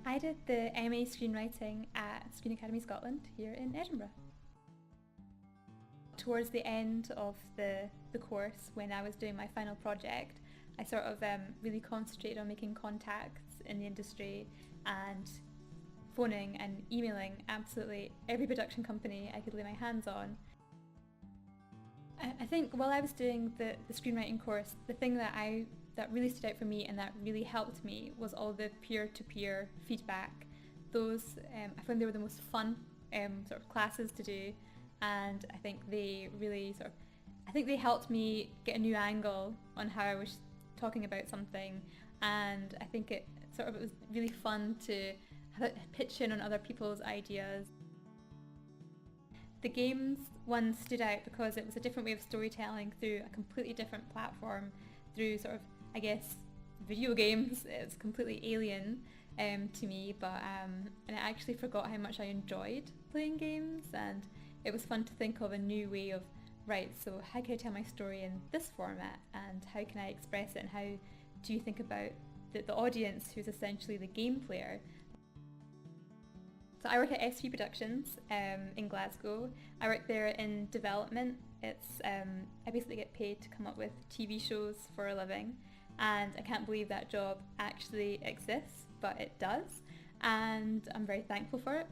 I did the MA Screenwriting at Screen Academy Scotland here in Edinburgh. Towards the end of the course, when I was doing my final project, I sort of really concentrated on making contacts in the industry and phoning and emailing absolutely every production company I could lay my hands on. I think while I was doing the screenwriting course, the thing that really stood out for me and that really helped me was all the peer-to-peer feedback. Those I found they were the most fun sort of classes to do, and I think they really they helped me get a new angle on how I was talking about something, and I think it was really fun to pitch in on other people's ideas. The games one stood out because it was a different way of storytelling through a completely different platform, through video games. It's completely alien to me, but and I actually forgot how much I enjoyed playing games, and it was fun to think of a new way of, right, so how can I tell my story in this format, and how can I express it, and how do you think about the audience, who's essentially the game player. So I work at SV Productions in Glasgow. I work there in development. I basically get paid to come up with TV shows for a living, and I can't believe that job actually exists, but it does, and I'm very thankful for it.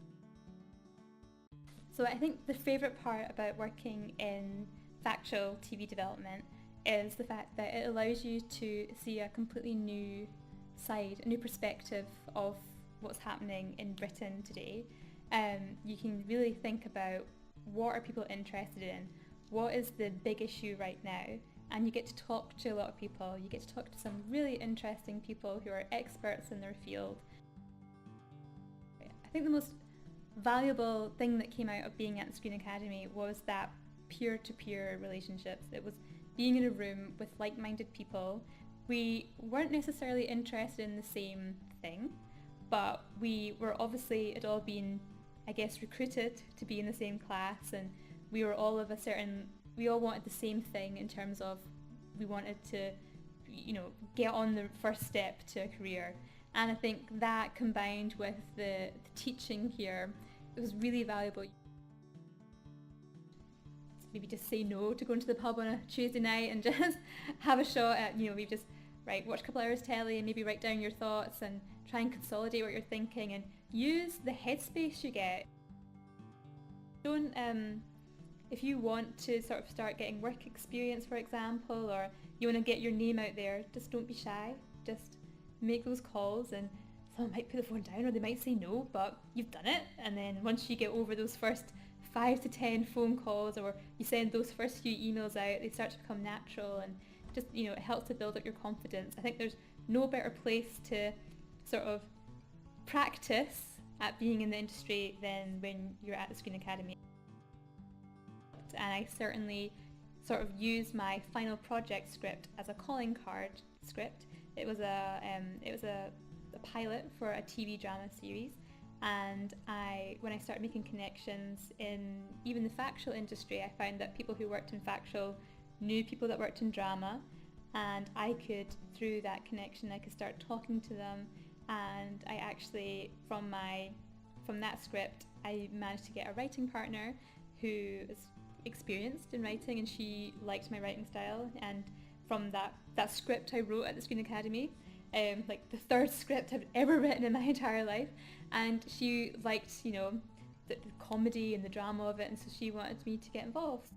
So I think the favourite part about working in factual TV development is the fact that it allows you to see a completely new side, a new perspective of what's happening in Britain today. You can really think about what are people interested in, what is the big issue right now, and you get to talk to a lot of people. You get to talk to some really interesting people who are experts in their field. I think the most valuable thing that came out of being at the Screen Academy was that peer-to-peer relationships. It was being in a room with like-minded people. We weren't necessarily interested in the same thing, but we were obviously, had all been, I guess, recruited to be in the same class, and we were all we all wanted the same thing in terms of we wanted to, get on the first step to a career. And I think that combined with the teaching here, it was really valuable. Maybe just say no to going to the pub on a Tuesday night and just have a shot at, maybe just watch a couple hours telly and maybe write down your thoughts and try and consolidate what you're thinking and use the headspace you get. Don't, if you want to sort of start getting work experience, for example, or you want to get your name out there, just don't be shy. Just make those calls, and someone might put the phone down or they might say no, but you've done it. And then once you get over those first 5 to 10 phone calls, or you send those first few emails out, they start to become natural, and just, it helps to build up your confidence. I think there's no better place to sort of practice at being in the industry than when you're at the Screen Academy. And I certainly sort of used my final project script as a calling card script. It was a pilot for a TV drama series, and when I started making connections in even the factual industry, I found that people who worked in factual knew people that worked in drama, and I could, through that connection, I could start talking to them, and I actually, from that script, I managed to get a writing partner who is experienced in writing, and she liked my writing style. And from that script I wrote at the Screen Academy, like the third script I've ever written in my entire life, and she liked, the comedy and the drama of it, and so she wanted me to get involved.